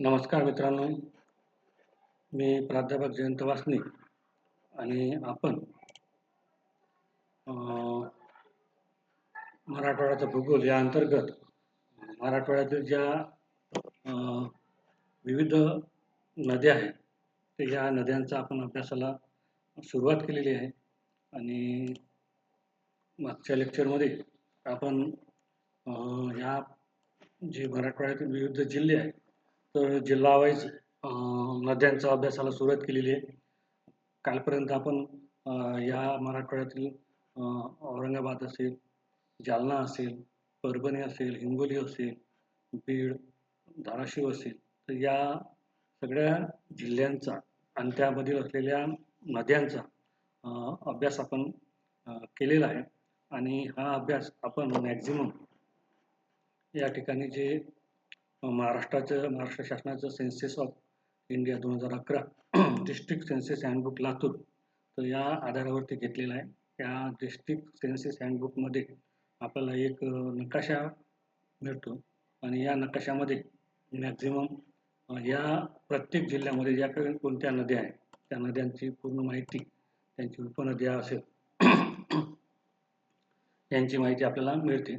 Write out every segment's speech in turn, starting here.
नमस्कार मित्रांनो, मी प्राध्यापक जयंत वासनिक आणि आपण मराठवाड्याचा भूगोल या अंतर्गत मराठवाड्यातील ज्या विविध नद्या आहेत तर या नद्यांचा आपण अभ्यासाला सुरुवात केलेली आहे. आणि मागच्या लेक्चरमध्ये आपण या जे मराठवाड्यातील विविध जिल्हे आहेत तर जिल्हा वाईज नद्यांचा अभ्यासाला सुरुवात केलेली आहे. कालपर्यंत आपण या मराठवाड्यातील औरंगाबाद असेल, जालना असेल, परभणी असेल, हिंगोली असेल, बीड, धाराशिव असेल, तर या सगळ्या जिल्ह्यांचा आणि त्यामधील असलेल्या नद्यांचा अभ्यास आपण केलेला आहे. आणि हा अभ्यास आपण मॅक्झिमम या ठिकाणी जे महाराष्ट्र शासनाचं census of India 2011 district census handbook Latur तर या आधारावरती घेतलेला आहे. त्या डिस्ट्रिक्ट सेन्सेस हँडबुकमध्ये आपल्याला एक नकाशा मिळतो आणि या नकाशामध्ये मॅक्झिमम या प्रत्येक जिल्ह्यामध्ये ज्या काही कोणत्या नद्या आहेत त्या नद्यांची पूर्ण माहिती, त्यांची उपनद्या असेल यांची माहिती आपल्याला मिळते.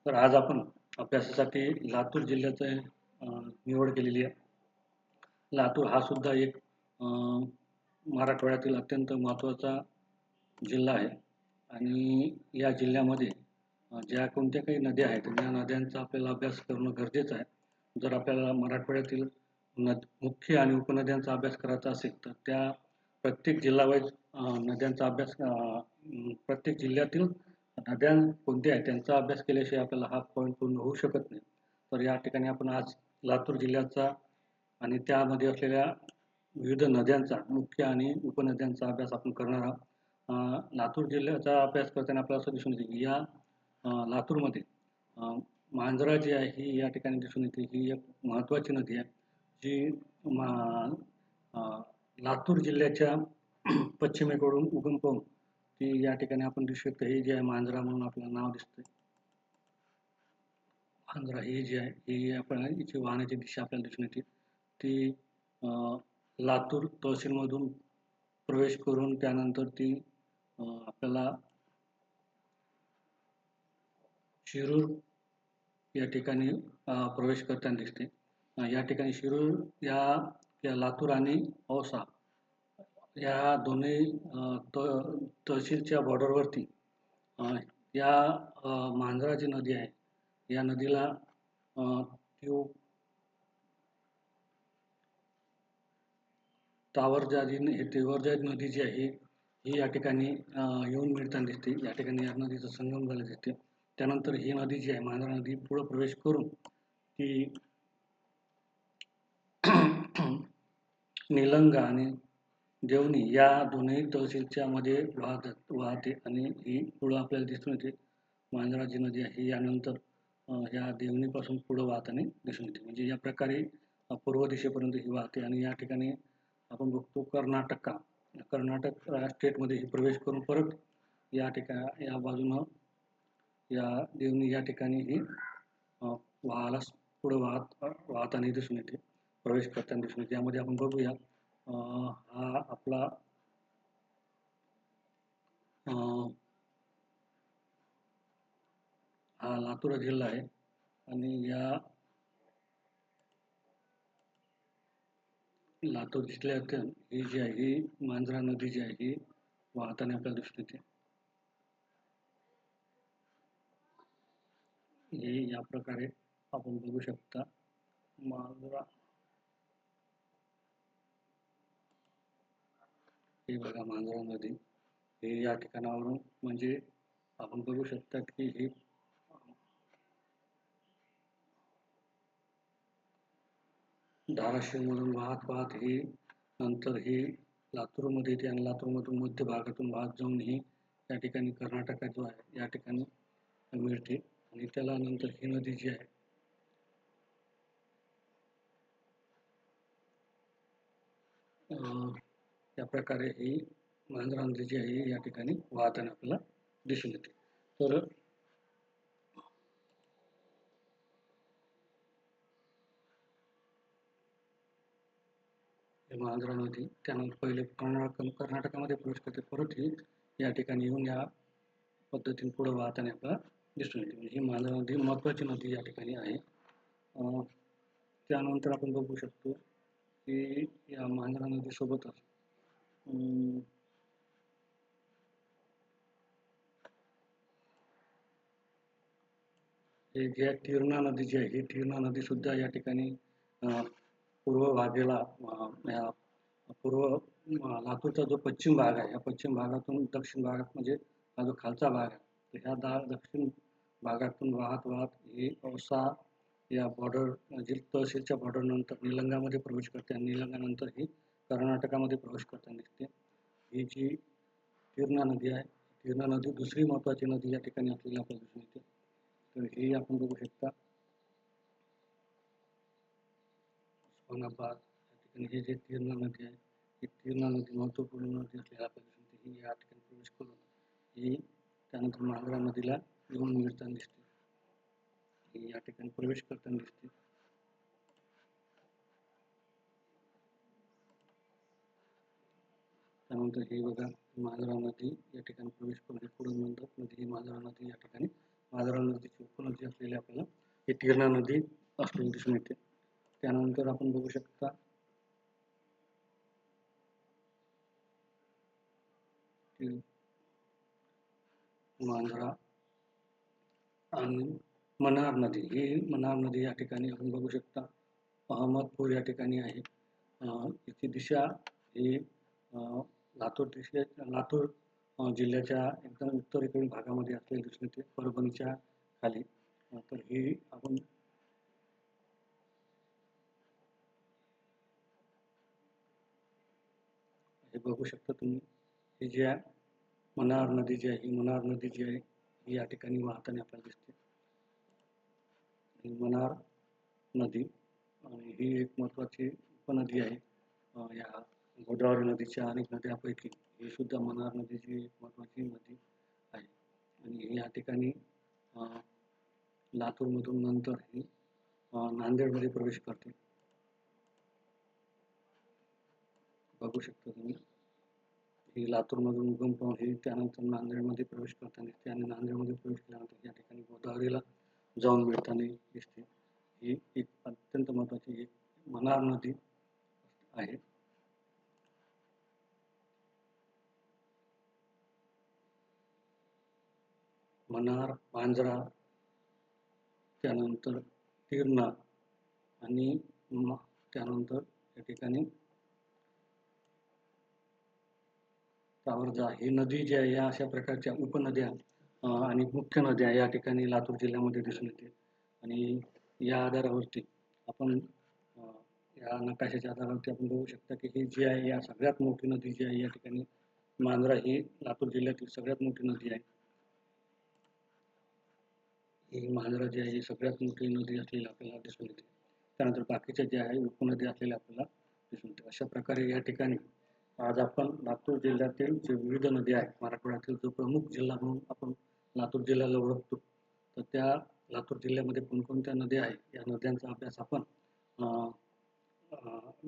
तर आज आपण अभ्यासासाठी लातूर जिल्ह्याचं निवड केलेली आहे. लातूर हा सुद्धा एक मराठवाड्यातील अत्यंत महत्त्वाचा जिल्हा आहे आणि या जिल्ह्यामध्ये ज्या कोणत्या काही नद्या आहेत त्या नद्यांचा आपल्याला अभ्यास करणं गरजेचं आहे. जर आपल्याला मराठवाड्यातील मुख्य आणि उपनद्यांचा अभ्यास करायचा असेल तर त्या प्रत्येक जिल्हावाईज नद्यांचा अभ्यास प्रत्येक जिल्ह्यातील नद्या कोणत्या आहेत त्यांचा अभ्यास केल्याशिवाय आपल्याला हा पॉईंट पूर्ण होऊ शकत नाही. तर या ठिकाणी आपण आज लातूर जिल्ह्याचा आणि त्यामध्ये असलेल्या विविध नद्यांचा, मुख्य आणि उपनद्यांचा अभ्यास आपण करणार आहोत. लातूर जिल्ह्याचा अभ्यास करताना आपल्याला असं दिसून येते की या लातूरमध्ये मांजरा जी आहे ही या ठिकाणी दिसून येते. ही एक महत्त्वाची नदी आहे जी लातूर जिल्ह्याच्या पश्चिमेकडून उगम पावून ती या ठिकाणी आपण दिसू शकतो. ही जी आहे मांजरा म्हणून आपल्याला नाव दिसतंय. मांजरा ही जी आहे ही आपल्याला हिची वाहण्याची दिशा आपल्याला दिसून येते. ती लातूर तहसीलमधून प्रवेश करून त्यानंतर ती आपल्याला शिरूर या ठिकाणी प्रवेश करताना दिसते. या ठिकाणी शिरूर या लातूर आणि औसा या दोन्ही तहसीलच्या बॉर्डरवरती या मांजरा जी नदी आहे या नदीला तेवरजा नदी जी आहे ही या ठिकाणी येऊन मिळताना दिसते. या ठिकाणी या नदीचा संगम झाला दिसते. त्यानंतर ही नदी जी आहे मांजरा नदी पुढे प्रवेश करून ती निलंगा आणि देवणी या दोन्ही तहसीलच्या मध्ये वाहते आणि ही पुढं आपल्याला दिसून येते. मांजरा जी नदी आहे यानंतर या देवणीपासून पुढं वाहताना दिसून येते. म्हणजे या प्रकारे पूर्व दिशेपर्यंत ही वाहते आणि या ठिकाणी आपण बघतो कर्नाटक स्टेटमध्ये ही प्रवेश करून परत या ठिकाणी या बाजूनं या देवणी या ठिकाणी ही वाहाला पुढे वाहताना दिसून येते, प्रवेश करताना दिसून येते. यामध्ये आपण बघूया हा आपला हा लातूर जिल्हा आहे आणि या लातूर जिल्ह्यात ही जी आहे ही मांजरा नदी जी आहे ही वाहताना आपल्याला दिसून येते. हे या प्रकारे आपण बघू शकता. मांजरा ही बघा मांजरा नदी हे या ठिकाणावरून म्हणजे आपण बघू शकता की ही धाराशिवमधून वाहत ही नंतर ही लातूरमध्ये येते आणि लातूरमधून मध्य भागातून वाहत जाऊन ही या ठिकाणी कर्नाटकात जो आहे या ठिकाणी मिळते आणि त्याला नंतर ही नदी जी आहे या प्रकारे ही मांजरा नदी जी आहे या ठिकाणी वाहताना आपल्याला दिसून येते. तर मांजरा नदी त्यानंतर पहिले कर्नाटकामध्ये प्रवेश करते, परत ही या ठिकाणी येऊन या पद्धतीने पुढे वाहताना आपल्याला दिसून येते. ही मांजरा नदी महत्त्वाची नदी या ठिकाणी आहे. त्यानंतर आपण बघू शकतो की या मांजरा नदीसोबतच हे जे तिरणा नदी जी आहे, ही तिरणा नदी सुद्धा या ठिकाणी पूर्व भागेला लातूरचा जो पश्चिम भाग आहे, या पश्चिम भागातून दक्षिण भागात म्हणजे हा जो खालचा भाग आहे, तर ह्या दक्षिण भागातून वाहत ही औसा या बॉर्डर जी तहसीलच्या बॉर्डर नंतर निलंगामध्ये प्रवेश करते आणि निलंगानंतर ही कर्नाटकामध्ये प्रवेश करताना दिसते. ही जी तिरणा नदी आहे, तिरणा नदी दुसरी महत्त्वाची नदी या ठिकाणी आपल्याला दिसून येते. तर ही आपण बघू शकता उस्मानाबाद या ठिकाणी हे जे तिरणा नदी आहे, ही तिरणा नदी महत्त्वपूर्ण नदी असलेल्या आपल्याला ही या ठिकाणी प्रवेश करून ही त्यानंतर मांजरा नदीला येऊन मिळताना दिसते. ही या ठिकाणी प्रवेश करताना दिसते. त्यानंतर ही बघा मांजरा नदी या ठिकाणी प्रवेश करून पुढे म्हणतात नदी ही मांजरा नदी या ठिकाणी मांजरा नदीची उपनदी असलेली आपल्याला ही तिरणा नदी असलेली दिसून येते. त्यानंतर आपण बघू शकता मांजरा आणि मनार नदी, ही मनार नदी या ठिकाणी आपण बघू शकता अहमदपूर या ठिकाणी आहे. याची दिशा ही लातूर जिल्ह्याच्या एकदम उत्तरेकडील भागामध्ये असलेली दिसून येते, परभणीच्या खाली. तर ही आपण हे बघू शकता तुम्ही, ही जी आहे मनार नदी जी आहे, ही मनार नदी जी आहे ही या ठिकाणी वाहताना आपल्याला दिसते. ही मनार नदी आणि ही एक महत्त्वाची उपनदी आहे या गोदावरी नदीच्या अनेक नद्यांपैकी ही सुद्धा मनार नदीची एक महत्त्वाची नदी आहे. आणि ही या ठिकाणी लातूरमधून नंतर ही नांदेडमध्ये प्रवेश करते. बघू शकता तुम्ही, ही लातूरमधून उगम पावून ही त्यानंतर नांदेडमध्ये प्रवेश करताना दिसते आणि नांदेडमध्ये प्रवेश केल्यानंतर या ठिकाणी गोदावरीला जाऊन मिळताना दिसते. ही एक अत्यंत महत्त्वाची एक मनार नदी आहे. मनार, मांजरा, त्यानंतर तिरणा आणि त्यानंतर या ठिकाणी तावरजा ही नदी जी आहे या अशा प्रकारच्या उपनद्या आणि मुख्य नद्या या ठिकाणी लातूर जिल्ह्यामध्ये दिसून येते. आणि या आधारावरती आपण या नकाशाच्या आधारावरती आपण बघू शकता की ही जी आहे या सगळ्यात मोठी नदी जी आहे या ठिकाणी मांजरा ही लातूर जिल्ह्यातील सगळ्यात मोठी नदी आहे. ही मांजरा जी आहे ही सगळ्यात मोठी नदी असलेली आपल्याला दिसून येते. त्यानंतर बाकीच्या ज्या आहे उपनद्या असलेल्या आपल्याला दिसून येते. अशा प्रकारे या ठिकाणी आज आपण लातूर जिल्ह्यातील जे विविध नद्या आहेत, मराठवाड्यातील जो प्रमुख जिल्हा म्हणून आपण लातूर जिल्ह्याला ओळखतो, तर त्या लातूर जिल्ह्यामध्ये कोणकोणत्या नद्या आहेत या नद्यांचा अभ्यास आपण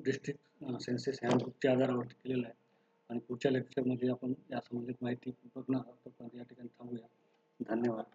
डिस्ट्रिक्ट सेन्सेस हँडबुकच्या आधारावरती केलेला आहे. आणि पुढच्या लेक्चरमध्ये आपण या संबंधित माहिती बघणार आहोत. या ठिकाणी थांबूया. धन्यवाद.